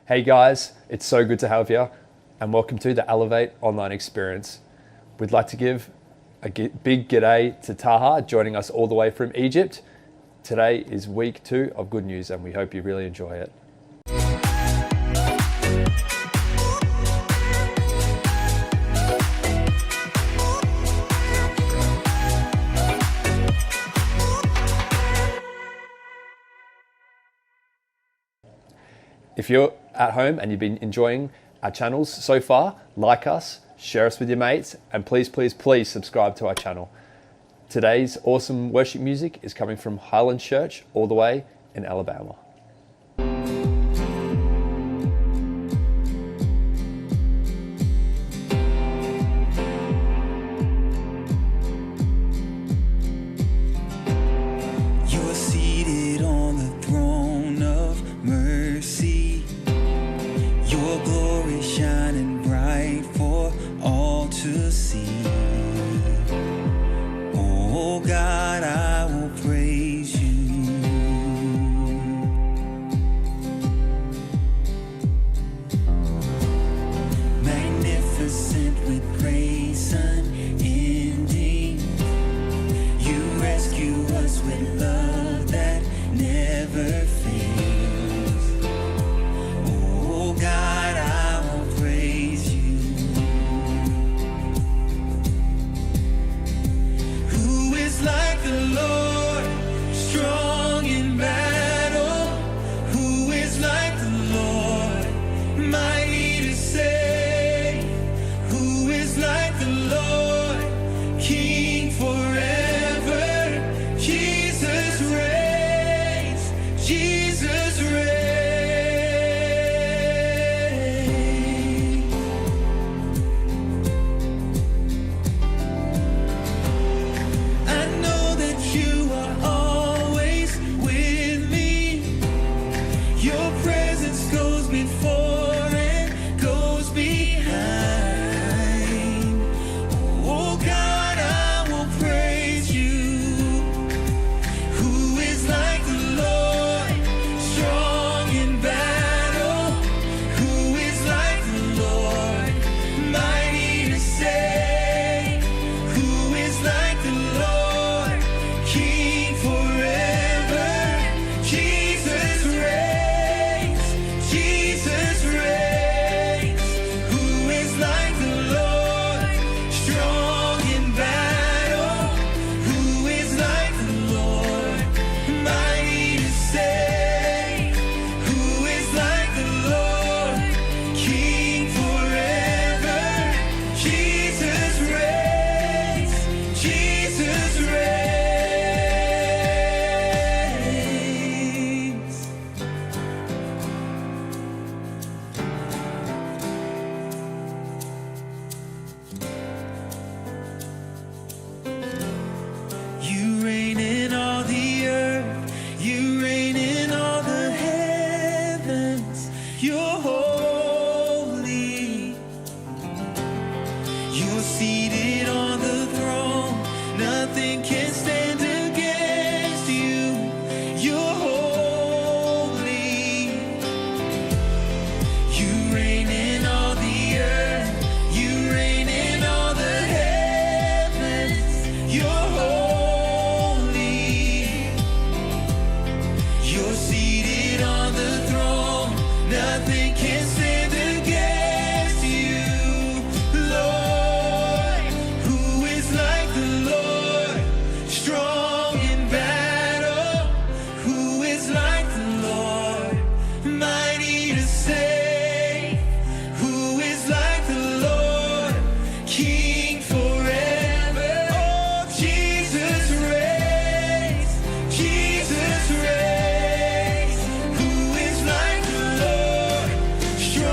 Hey guys, it's so good to have you and welcome to the Elevate online experience. We'd like to give a big g'day to Taha joining us all the way from Egypt. Today is week 2 of Good News and we hope you really enjoy it. If you're at home and you've been enjoying our channels so far, like us, share us with your mates, and please subscribe to our channel. Today's awesome worship music is coming from Highland Church all the way in Alabama. You are seated on the throne of mercy. Your glory shining bright for all to see. Oh God, I will praise you. Magnificent with grace unending. You rescue us with love that never fails. Oh God, I will praise you. Who is like the Lord, strong in battle? Who is like the Lord, mighty to save? Who is like the Lord, King forever? Jesus reigns, Jesus reigns. I know that you are always with me. Your presence goes before and goes behind. Oh God, I will praise you. Who is like the Lord, strong in battle? Who is like the Lord, mighty to save? Who is like the Lord, King forever? Jesus reigns, Jesus reigns. Who is like the Lord, strong in battle? Who is like the Lord, mighty to save? Who is like the Lord, King forever? Jesus reigns, Jesus reigns. You reign in all the earth, you reign in all the heavens. You're holy. You're seated on the throne, nothing can stand against you. You're holy. You reign in all the earth, you reign in all the heavens. You're holy. You're seated on the throne, nothing can stand against you. Lord, who is like the Lord, strong in battle? Who is like the Lord, mighty to save? Who is like the Lord, King forever? Oh, Jesus reigns, Jesus reigns. Who is like the Lord, strong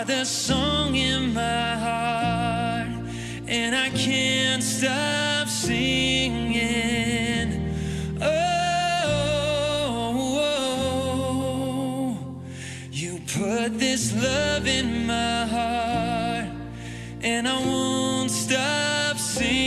are the song in my heart, and I can't stop singing. Oh, you put this love in my heart, and I won't stop singing.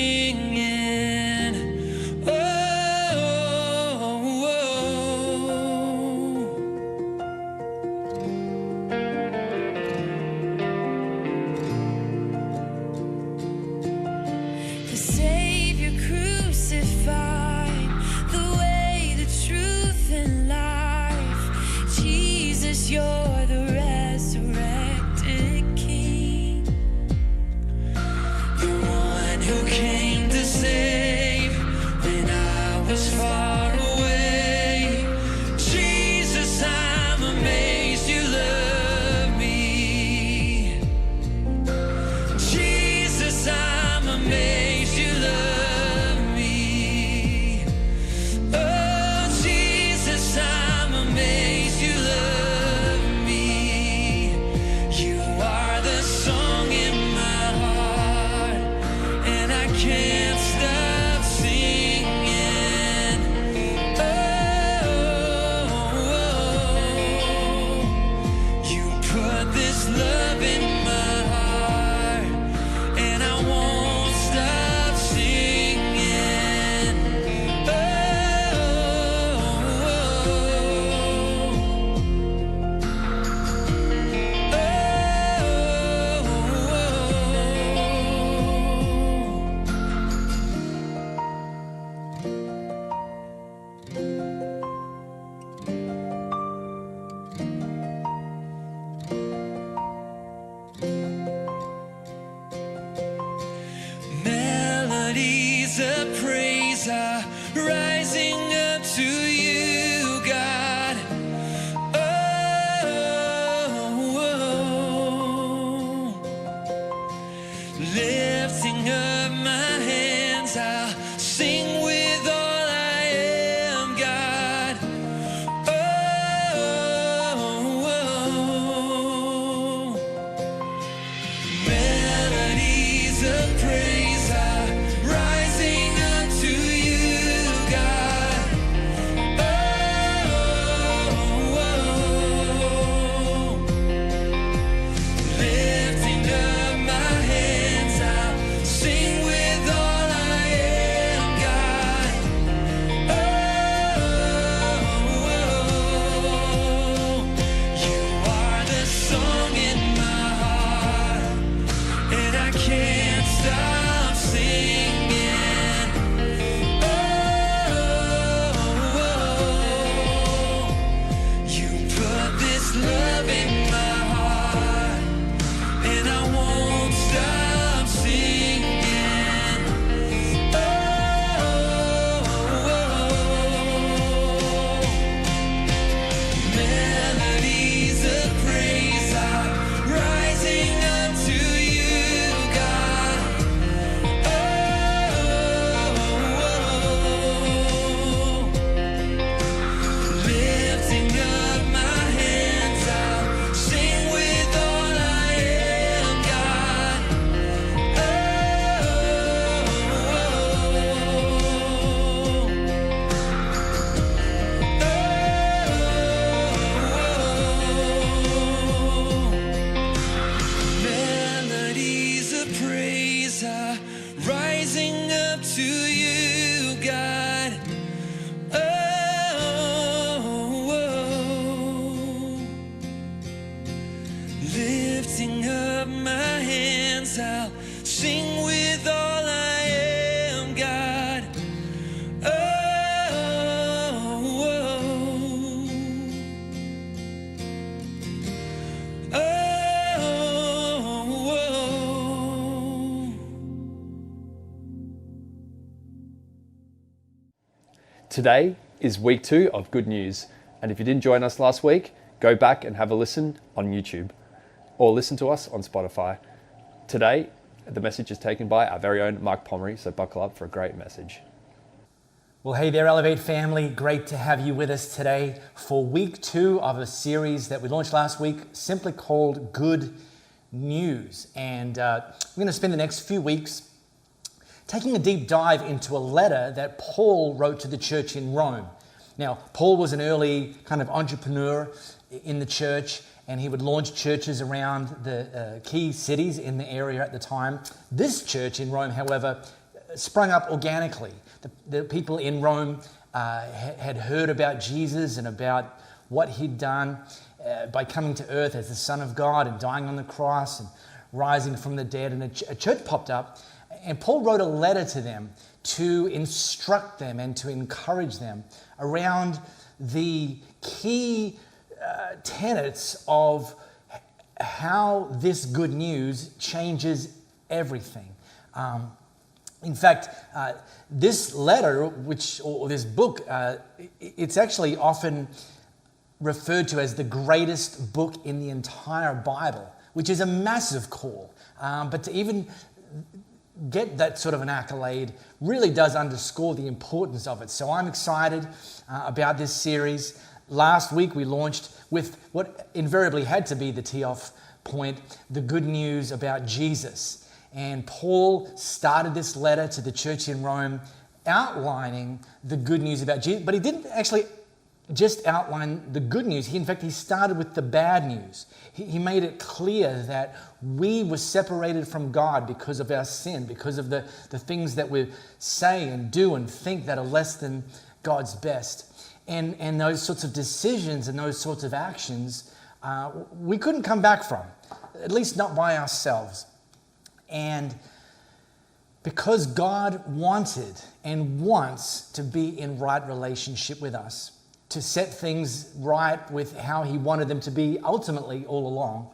Rising up to you, God. Oh, lifting up my hands, I'll sing with all I am, God. Oh, melodies of praise are rising up to you, God. Lifting up my hands, I'll sing with all I am, God. You are the song in my heart, and I can't stop singing. You put this love in my heart, and I won't stop singing. Melodies of praise are rising up to you, God. Lifting up my hands, I'll sing with all I am, God. Melodies of praise are rising up to you, God. Lifting up my hands, I'll sing with all I am, God. Today is week 2 of Good News, and if you didn't join us last week, go back and have a listen on YouTube or listen to us on Spotify. Today, the message is taken by our very own Mark Pomery, so buckle up for a great message. Well, hey there, Elevate family. Great to have you with us today for week 2 of a series that we launched last week, simply called Good news. And we're going to spend the next few weeks taking a deep dive into a letter that Paul wrote to the church in Rome. Now, Paul was an early kind of entrepreneur in the church, and he would launch churches around the key cities in the area at the time. This church in Rome, however, sprung up organically. The people in Rome had heard about Jesus and about what he'd done by coming to earth as the Son of God and dying on the cross and rising from the dead. And a church popped up, and Paul wrote a letter to them to instruct them and to encourage them around the key tenets of how this good news changes everything. In fact, this letter, or this book, it's actually often referred to as the greatest book in the entire Bible, which is a massive call. But to even get that sort of an accolade really does underscore the importance of it. So I'm excited about this series. Last week we launched with what invariably had to be the tee-off point, the good news about Jesus. And Paul started this letter to the church in Rome outlining the good news about Jesus, but he didn't actually just outline the good news. He started with the bad news. He made it clear that we were separated from God because of our sin, because of the things that we say and do and think that are less than God's best. And those sorts of decisions and those sorts of actions we couldn't come back from, at least not by ourselves. And because God wanted and wants to be in right relationship with us, to set things right with how he wanted them to be ultimately all along,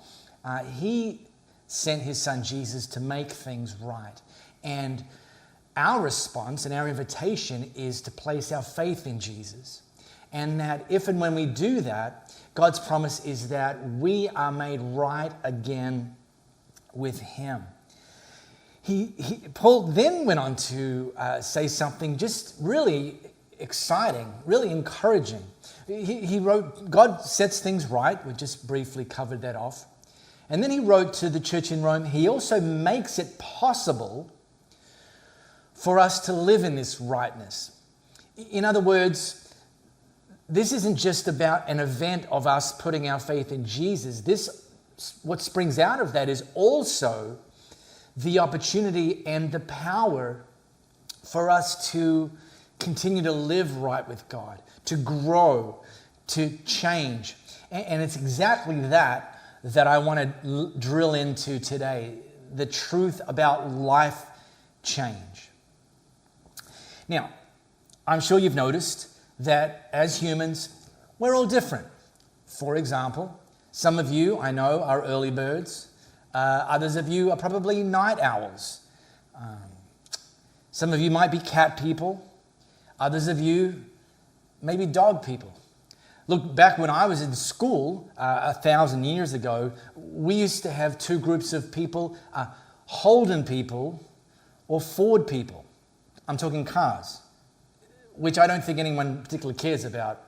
he sent his son Jesus to make things right. And our response and our invitation is to place our faith in Jesus. And that if and when we do that, God's promise is that we are made right again with him. Paul then went on to say something just really exciting, really encouraging. He wrote, God sets things right. We just briefly covered that off. And then he wrote to the church in Rome, he also makes it possible for us to live in this rightness. In other words, this isn't just about an event of us putting our faith in Jesus. What springs out of that is also the opportunity and the power for us to continue to live right with God, to grow, to change. And it's exactly that I want to drill into today, the truth about life change. Now, I'm sure you've noticed that as humans, we're all different. For example, some of you I know are early birds. Others of you are probably night owls. Some of you might be cat people. Others of you may be dog people. Look, back when I was in school 1,000 years ago, we used to have two groups of people, Holden people or Ford people. I'm talking cars, which I don't think anyone particularly cares about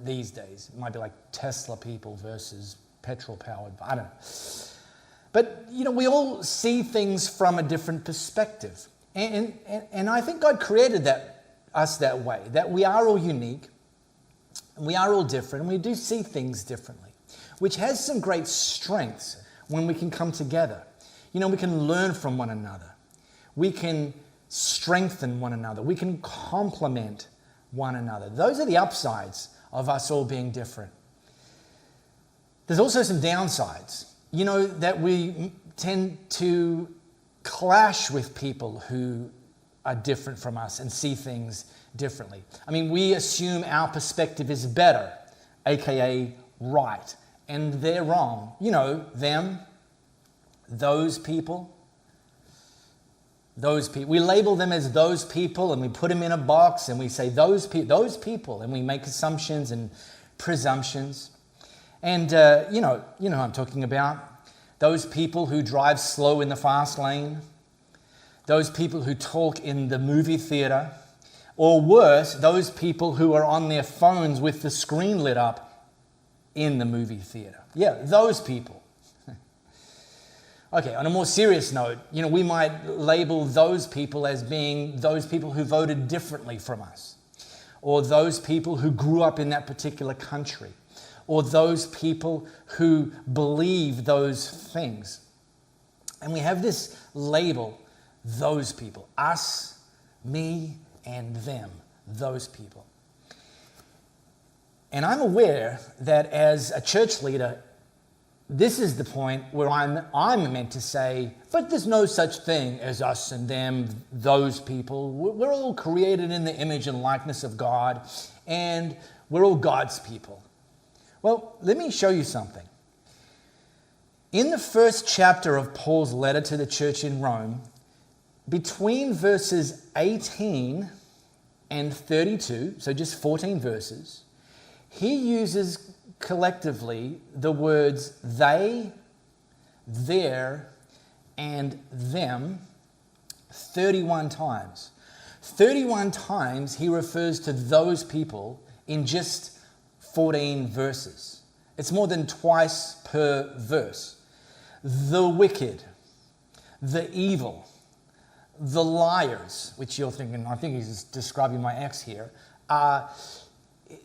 these days. It might be like Tesla people versus petrol-powered, I don't know. But, we all see things from a different perspective. And I think God created us that way, that we are all unique, and we are all different, and we do see things differently, which has some great strengths when we can come together. We can learn from one another. We can strengthen one another. We can complement one another. Those are the upsides of us all being different. There's also some downsides. That we tend to clash with people who are different from us and see things differently. I mean, we assume our perspective is better, aka right, and they're wrong. Them, those people. We label them as those people, and we put them in a box, and we say those people, and we make assumptions and presumptions. And you know who I'm talking about. Those people who drive slow in the fast lane. Those people who talk in the movie theater. Or worse, those people who are on their phones with the screen lit up in the movie theater. Yeah, those people. Okay, on a more serious note, we might label those people as being those people who voted differently from us, or those people who grew up in that particular country, or those people who believe those things. And we have this label, those people, us, me, and them, those people. And I'm aware that as a church leader, this is the point where I'm meant to say, but there's no such thing as us and them, those people. We're all created in the image and likeness of God, and we're all God's people. Well, let me show you something. In the first chapter of Paul's letter to the church in Rome, between verses 18 and 32, so just 14 verses, he uses collectively the words they, their, and them 31 times. 31 times he refers to those people in just 14 verses. It's more than twice per verse. The wicked, the evil, the liars, which you're thinking, I think he's describing my ex here,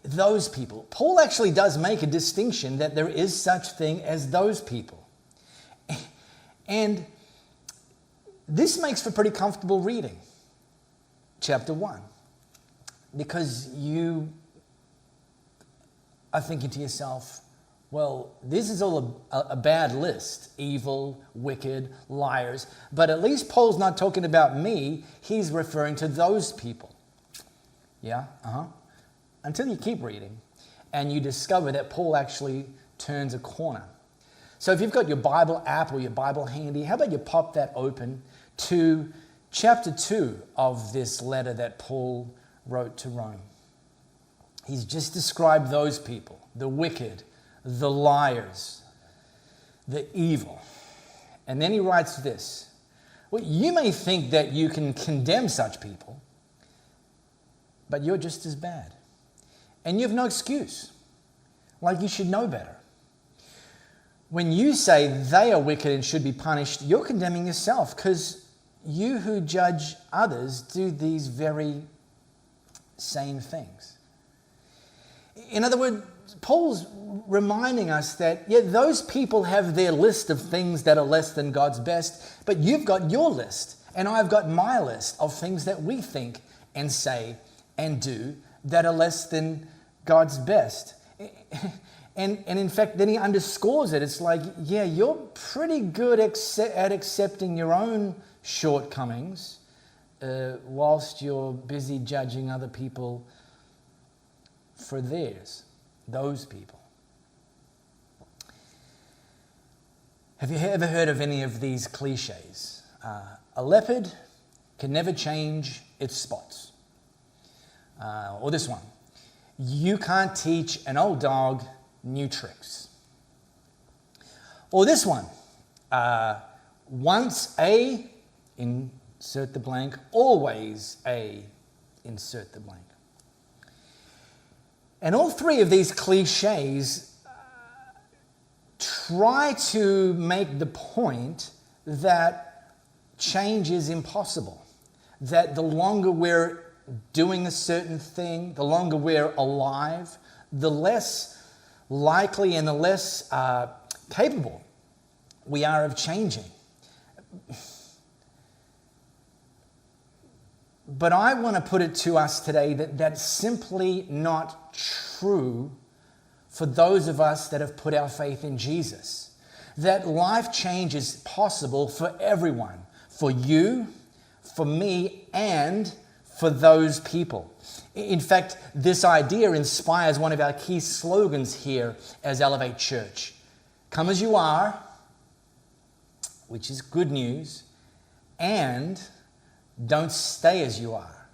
those people. Paul actually does make a distinction that there is such thing as those people. And this makes for pretty comfortable reading. Chapter 1. Because you are thinking to yourself, well, this is all a bad list. Evil, wicked, liars. But at least Paul's not talking about me. He's referring to those people. Yeah? Until you keep reading and you discover that Paul actually turns a corner. So if you've got your Bible app or your Bible handy, how about you pop that open to chapter 2 of this letter that Paul wrote to Rome. He's just described those people, the wicked, the liars, the evil. And then he writes this. Well, you may think that you can condemn such people, but you're just as bad. And you have no excuse. Like you should know better. When you say they are wicked and should be punished, you're condemning yourself, because you who judge others do these very same things. In other words, Paul's reminding us that, yeah, those people have their list of things that are less than God's best, but you've got your list, and I've got my list of things that we think and say and do that are less than God's best. And in fact, then he underscores it. It's like, yeah, you're pretty good at accepting your own shortcomings whilst you're busy judging other people for theirs, those people. Have you ever heard of any of these cliches? A leopard can never change its spots. Or this one. You can't teach an old dog new tricks. Or this one. Once a, insert the blank, always a, insert the blank. And all three of these cliches try to make the point that change is impossible. That the longer we're doing a certain thing, the longer we're alive, the less likely and the less capable we are of changing. But I want to put it to us today that that's simply not true for those of us that have put our faith in Jesus. That life change is possible for everyone, for you, for me, and for those people. In fact, this idea inspires one of our key slogans here as Elevate Church. Come as you are, which is good news, and don't stay as you are,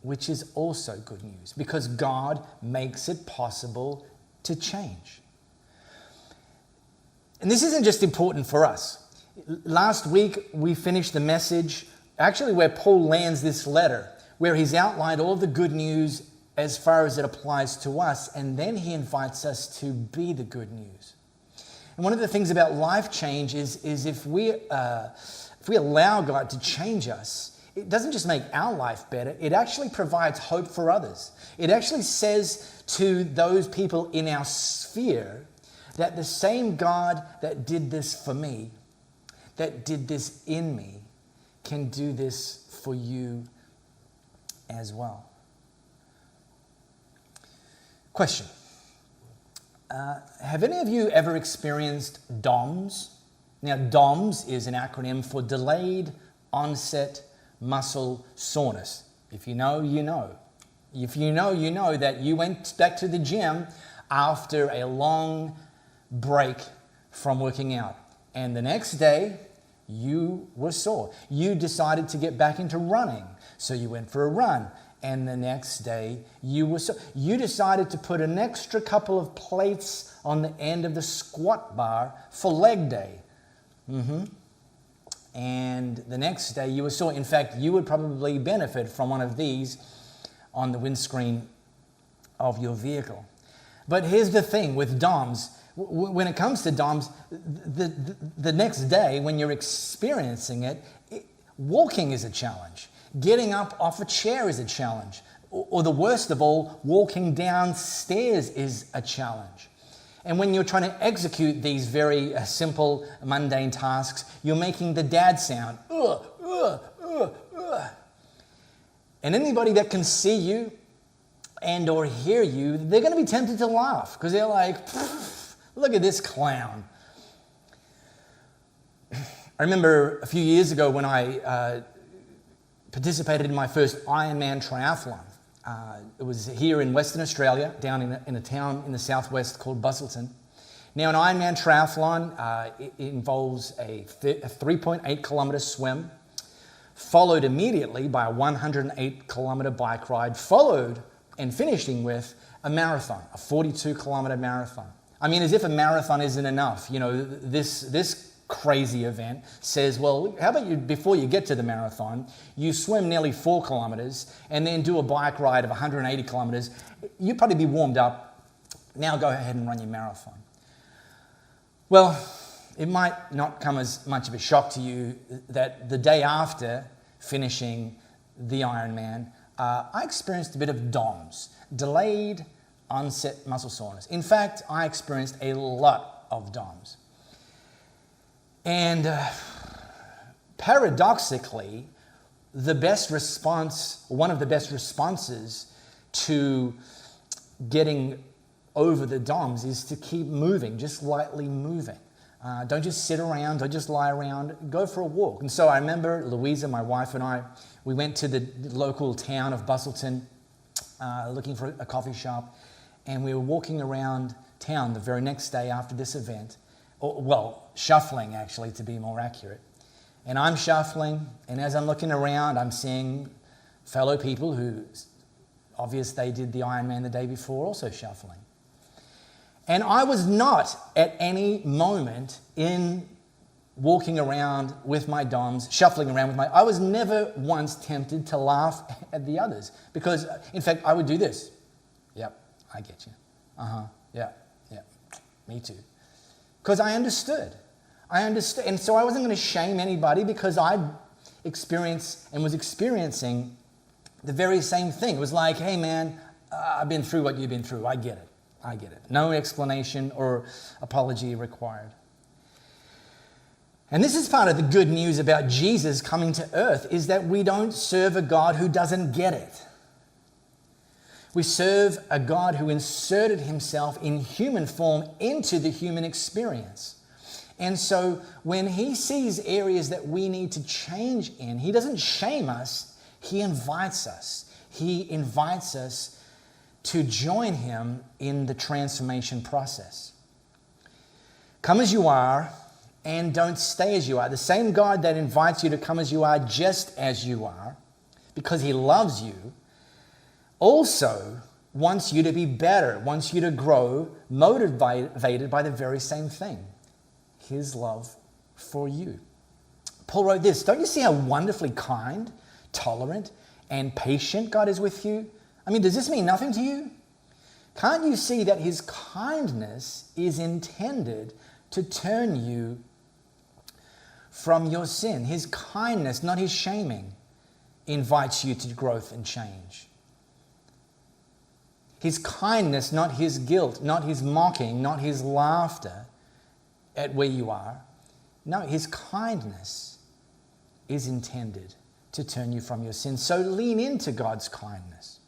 which is also good news, because God makes it possible to change. And this isn't just important for us. Last week, we finished the message, actually where Paul lands this letter, where he's outlined all the good news as far as it applies to us, and then he invites us to be the good news. And one of the things about life change is if we allow God to change us, it doesn't just make our life better, it actually provides hope for others. It actually says to those people in our sphere that the same God that did this for me, that did this in me, can do this for you as well. Question. Have any of you ever experienced DOMS? Now, DOMS is an acronym for Delayed Onset Muscle Soreness. If you know, you know. If you know, you know that you went back to the gym after a long break from working out. And the next day, you were sore. You decided to get back into running. So you went for a run. And the next day, you were sore. You decided to put an extra couple of plates on the end of the squat bar for leg day. And the next day, you were sore. In fact, you would probably benefit from one of these on the windscreen of your vehicle. But here's the thing with DOMS. When it comes to DOMS, the next day when you're experiencing it, walking is a challenge. Getting up off a chair is a challenge. Or the worst of all, walking downstairs is a challenge. And when you're trying to execute these very simple, mundane tasks, you're making the dad sound. And anybody that can see you and or hear you, they're going to be tempted to laugh because they're like, look at this clown. I remember a few years ago when I participated in my first Ironman triathlon. It was here in Western Australia, down in a town in the southwest called Busselton. Now, an Ironman triathlon it involves a 3.8 kilometre swim, followed immediately by a 108 kilometre bike ride, followed and finishing with a marathon, a 42 kilometre marathon. I mean, as if a marathon isn't enough. You know, this crazy event says, well, how about you, before you get to the marathon, you swim nearly 4 kilometers and then do a bike ride of 180 kilometers. You'd probably be warmed up. Now go ahead and run your marathon. Well, it might not come as much of a shock to you that the day after finishing the Ironman, I experienced a bit of DOMS, delayed onset muscle soreness. In fact, I experienced a lot of DOMS. And paradoxically, the best response, one of the best responses to getting over the DOMS is to keep moving, just lightly moving. Don't just sit around, don't just lie around, go for a walk. And so I remember Louisa, my wife, and I, we went to the local town of Busselton looking for a coffee shop, and we were walking around town the very next day after this event. Well, shuffling actually, to be more accurate. And I'm shuffling, and as I'm looking around, I'm seeing fellow people who, obvious they did the Ironman the day before, also shuffling. And I was not at any moment in walking around with my DOMS, shuffling around with my, I was never once tempted to laugh at the others. Because, in fact, I would do this. Yep, I get you. Yeah, me too. Because I understood. And so I wasn't going to shame anybody because I'd experienced and was experiencing the very same thing. It was like, hey man, I've been through what you've been through. I get it. No explanation or apology required. And this is part of the good news about Jesus coming to earth, is that we don't serve a God who doesn't get it. We serve a God who inserted himself in human form into the human experience. And so when he sees areas that we need to change in, he doesn't shame us, he invites us. He invites us to join him in the transformation process. Come as you are and don't stay as you are. The same God that invites you to come as you are, just as you are, because he loves you, also wants you to be better, wants you to grow, motivated by the very same thing, his love for you. Paul wrote this, don't you see how wonderfully kind, tolerant, and patient God is with you? I mean, does this mean nothing to you? Can't you see that his kindness is intended to turn you from your sin. His kindness, not his shaming, invites you to growth and change. His kindness, not his guilt, not his mocking, not his laughter at where you are. No, his kindness is intended to turn you from your sin. So lean into God's kindness.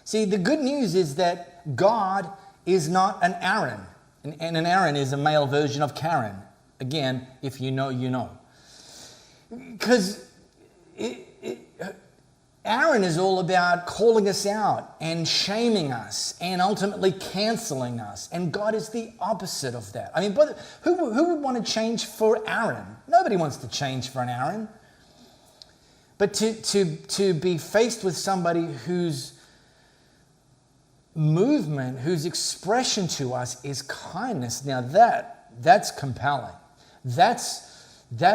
See, the good news is that God is not an Aaron. And an Aaron is a male version of Karen. Again, if you know, you know. Because Aaron is all about calling us out and shaming us and ultimately canceling us. And God is the opposite of that. I mean, but who would want to change for Aaron? Nobody wants to change for an Aaron. But to be faced with somebody whose movement, whose expression to us is kindness, now that's compelling. That's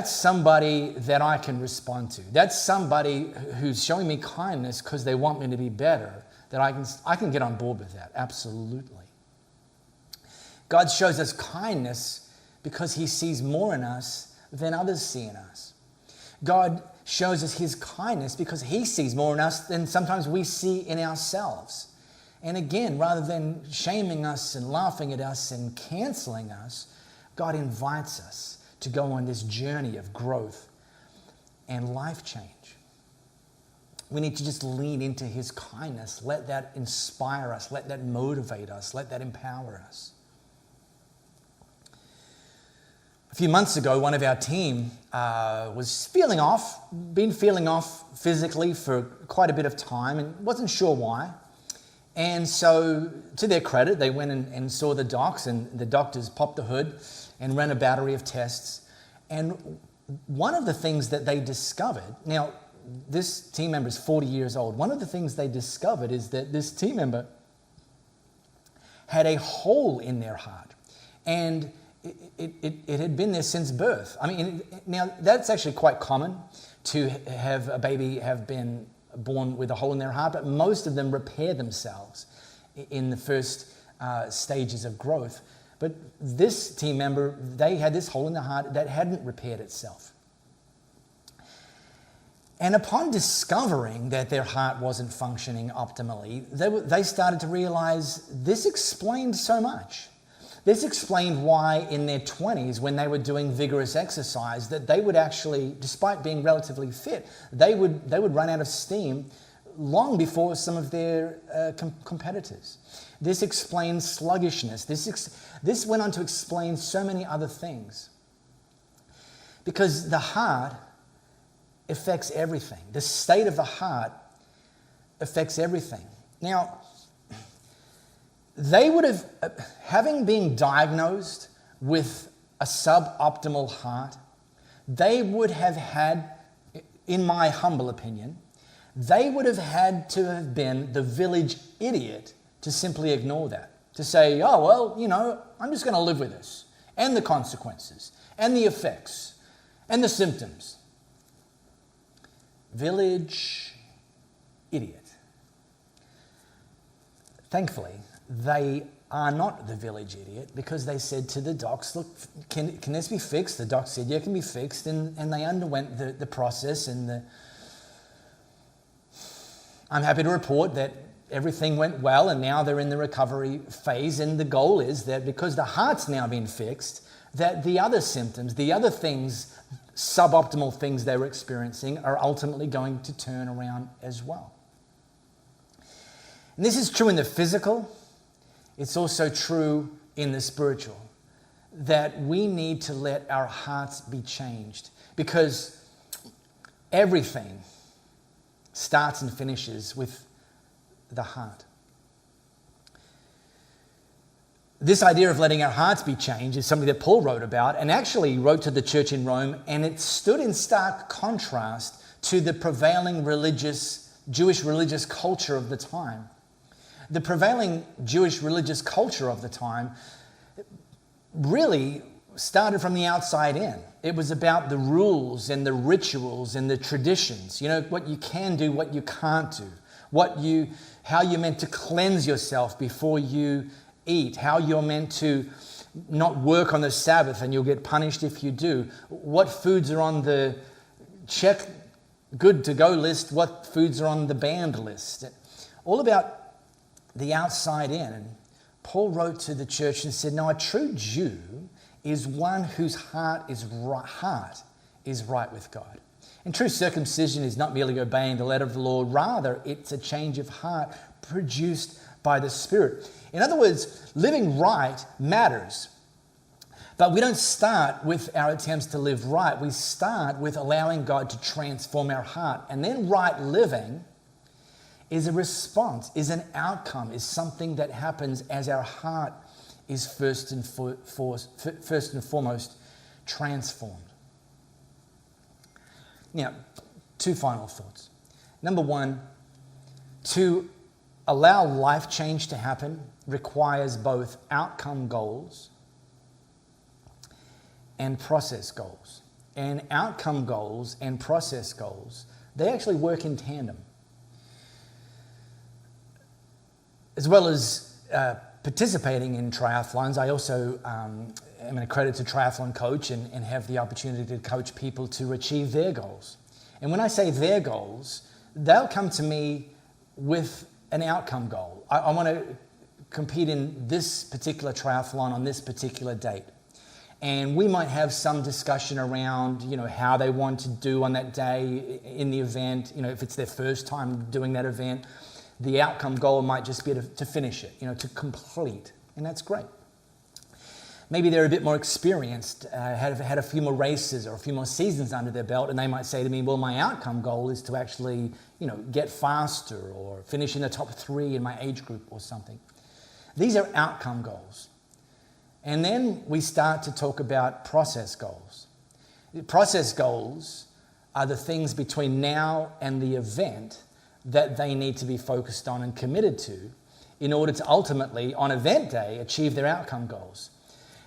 somebody that I can respond to. That's somebody who's showing me kindness because they want me to be better, that I can get on board with that, absolutely. God shows us kindness because he sees more in us than others see in us. God shows us his kindness because he sees more in us than sometimes we see in ourselves. And again, rather than shaming us and laughing at us and canceling us, God invites us to go on this journey of growth and life change. We need to just lean into his kindness. Let that inspire us. Let that motivate us. Let that empower us. A few months ago, one of our team was been feeling off physically for quite a bit of time and wasn't sure why. And so, to their credit, they went and saw the docs, and the doctors popped the hood and ran a battery of tests. And one of the things that they discovered, now this team member is 40 years old, one of the things they discovered is that this team member had a hole in their heart. And it had been there since birth. I mean, now that's actually quite common to have a baby have been born with a hole in their heart, but most of them repair themselves in the first stages of growth. But this team member, they had this hole in the heart that hadn't repaired itself. And upon discovering that their heart wasn't functioning optimally, they started to realize this explained so much. This explained why in their 20s, when they were doing vigorous exercise, that they would actually, despite being relatively fit, they would run out of steam long before some of their competitors. This explains sluggishness. This went on to explain so many other things. Because the heart affects everything. The state of the heart affects everything. Now, they would have, having been diagnosed with a suboptimal heart, they would have had, in my humble opinion, they would have had to have been the village idiot to simply ignore that. To say, oh, well, you know, I'm just going to live with this, and the consequences, and the effects, and the symptoms. Village idiot. Thankfully, they are not the village idiot, because they said to the docs, look, can this be fixed? The doc said, yeah, it can be fixed. And they underwent the process. And I'm happy to report that everything went well, and now they're in the recovery phase. And the goal is that because the heart's now been fixed, that the other symptoms, the other things, suboptimal things they were experiencing, are ultimately going to turn around as well. And this is true in the physical. It's also true in the spiritual, that we need to let our hearts be changed, because everything starts and finishes with the heart. This idea of letting our hearts be changed is something that Paul wrote about, and actually wrote to the church in Rome, and it stood in stark contrast to the prevailing Jewish religious culture of the time. The prevailing Jewish religious culture of the time really started from the outside in. It was about the rules and the rituals and the traditions, you know, what you can do, what you can't do, how you're meant to cleanse yourself before you eat, how you're meant to not work on the Sabbath and you'll get punished if you do? What foods are on the check good to go list? What foods are on the banned list? All about the outside in. And Paul wrote to the church and said, no, a true Jew is one whose heart is right with God. And true circumcision is not merely obeying the letter of the Lord, rather it's a change of heart produced by the Spirit. In other words, living right matters. But we don't start with our attempts to live right. We start with allowing God to transform our heart. And then right living is a response, is an outcome, is something that happens as our heart is first and foremost transformed. Now, two final thoughts. Number one, to allow life change to happen requires both outcome goals and process goals. And outcome goals and process goals, they actually work in tandem. As well as participating in triathlons, I also am an accredited triathlon coach and have the opportunity to coach people to achieve their goals. And when I say their goals, they'll come to me with an outcome goal. I want to compete in this particular triathlon on this particular date. And we might have some discussion around, how they want to do on that day in the event. If it's their first time doing that event, the outcome goal might just be to finish it, to complete. And that's great. Maybe they're a bit more experienced, have had a few more races or a few more seasons under their belt, and they might say to me, well, my outcome goal is to actually, get faster or finish in the top 3 in my age group or something. These are outcome goals. And then we start to talk about process goals. Process goals are the things between now and the event that they need to be focused on and committed to in order to ultimately, on event day, achieve their outcome goals.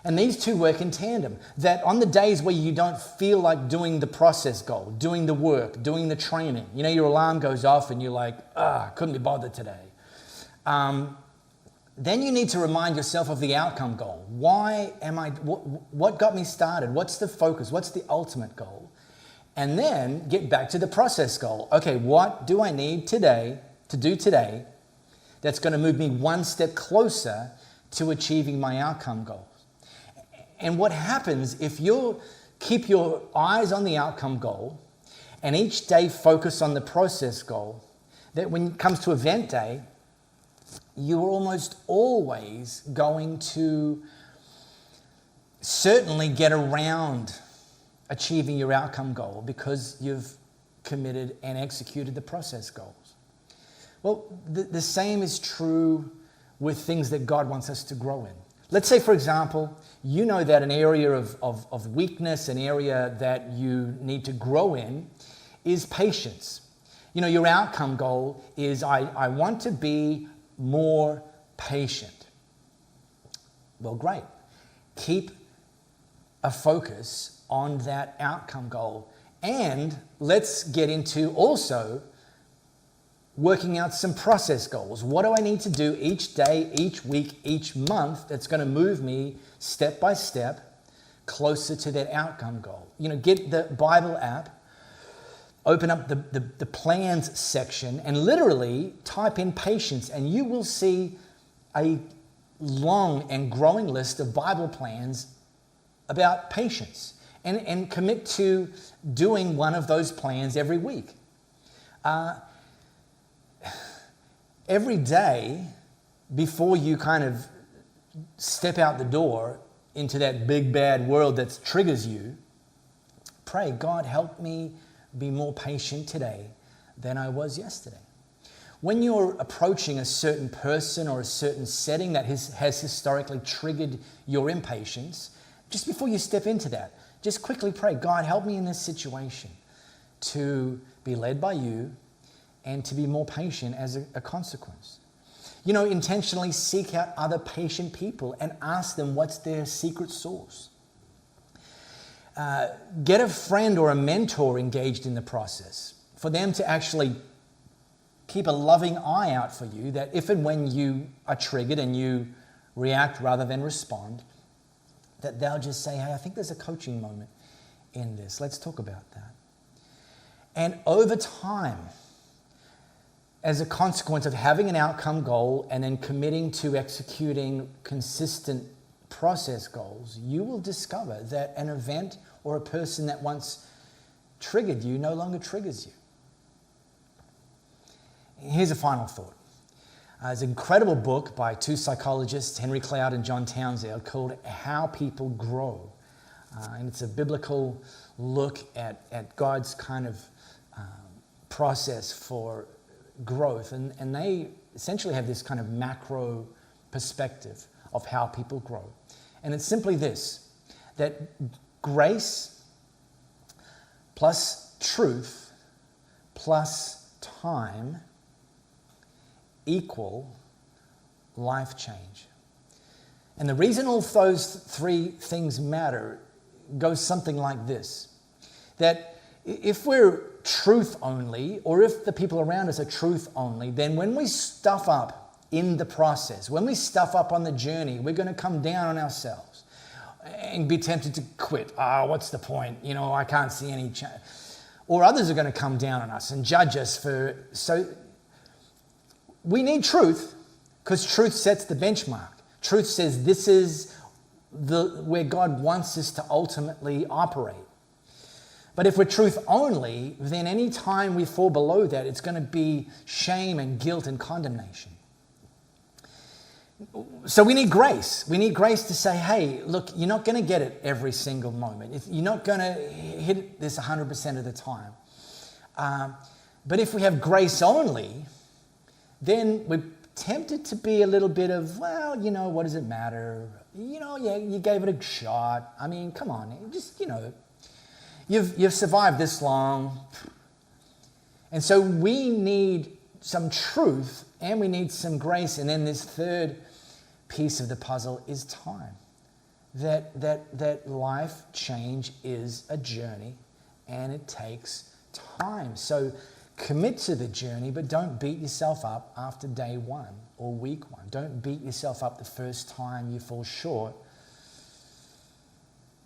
And these two work in tandem. That on the days where you don't feel like doing the process goal, doing the work, doing the training, your alarm goes off and you're like, couldn't be bothered today. Then you need to remind yourself of the outcome goal. What got me started? What's the focus? What's the ultimate goal? And then get back to the process goal. Okay, what do I need to do today that's going to move me one step closer to achieving my outcome goals? And what happens if you keep your eyes on the outcome goal and each day focus on the process goal, that when it comes to event day, you are almost always going to certainly get around achieving your outcome goal because you've committed and executed the process goals. Well, the same is true with things that God wants us to grow in. Let's say, for example, you know that an area of weakness, an area that you need to grow in is patience. Your outcome goal is I want to be more patient. Well, great. Keep a focus on that outcome goal. And let's get into also working out some process goals. What do I need to do each day, each week, each month that's going to move me step by step closer to that outcome goal? Get the Bible app, open up the plans section and literally type in patience, and you will see a long and growing list of Bible plans about patience, and commit to doing one of those plans every week. Every day before you kind of step out the door into that big bad world that triggers you, pray, God, help me be more patient today than I was yesterday. When you're approaching a certain person or a certain setting that has historically triggered your impatience, just before you step into that, just quickly pray, God, help me in this situation to be led by you and to be more patient as a consequence. Intentionally seek out other patient people and ask them what's their secret sauce. Get a friend or a mentor engaged in the process for them to actually keep a loving eye out for you, that if and when you are triggered and you react rather than respond, that they'll just say, hey, I think there's a coaching moment in this. Let's talk about that. And over time, as a consequence of having an outcome goal and then committing to executing consistent process goals, you will discover that an event or a person that once triggered you no longer triggers you. Here's a final thought. There's an incredible book by two psychologists, Henry Cloud and John Townsend, called How People Grow. And it's a biblical look at God's kind of process for growth. And they essentially have this kind of macro perspective of how people grow. And it's simply this, that grace plus truth plus time equal life change. And the reason all of those three things matter goes something like this, that if we're truth only, or if the people around us are truth only, then when we stuff up in the process, when we stuff up on the journey, we're going to come down on ourselves and be tempted to quit. What's the point? I can't see any change. Or others are going to come down on us and judge us for... So we need truth, because truth sets the benchmark. Truth says this is where God wants us to ultimately operate. But if we're truth only, then any time we fall below that, it's going to be shame and guilt and condemnation. So we need grace. We need grace to say, hey, look, you're not going to get it every single moment. You're not going to hit this 100% of the time. But if we have grace only, then we're tempted to be a little bit of, well, what does it matter? Yeah, you gave it a shot. I mean, come on, just, you've survived this long. And so we need some truth and we need some grace. And then this third piece of the puzzle is time. That life change is a journey and it takes time. So commit to the journey, but don't beat yourself up after day one or week one. Don't beat yourself up the first time you fall short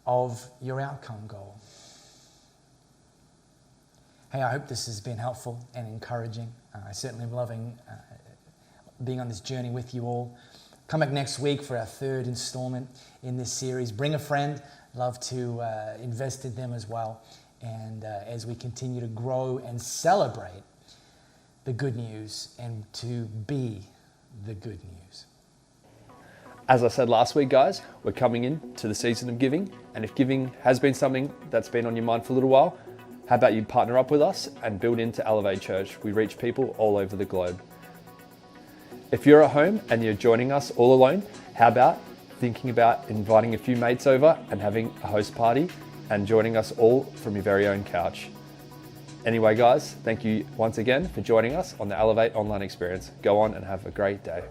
of your outcome goal. Hey, I hope this has been helpful and encouraging. I certainly am loving being on this journey with you all. Come back next week for our third installment in this series. Bring a friend. Love to invest in them as well. And as we continue to grow and celebrate the good news and to be the good news. As I said last week, guys, we're coming into the season of giving. And if giving has been something that's been on your mind for a little while, how about you partner up with us and build into Elevate Church? We reach people all over the globe. If you're at home and you're joining us all alone, how about thinking about inviting a few mates over and having a host party and joining us all from your very own couch? Anyway, guys, thank you once again for joining us on the Elevate Online Experience. Go on and have a great day.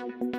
you.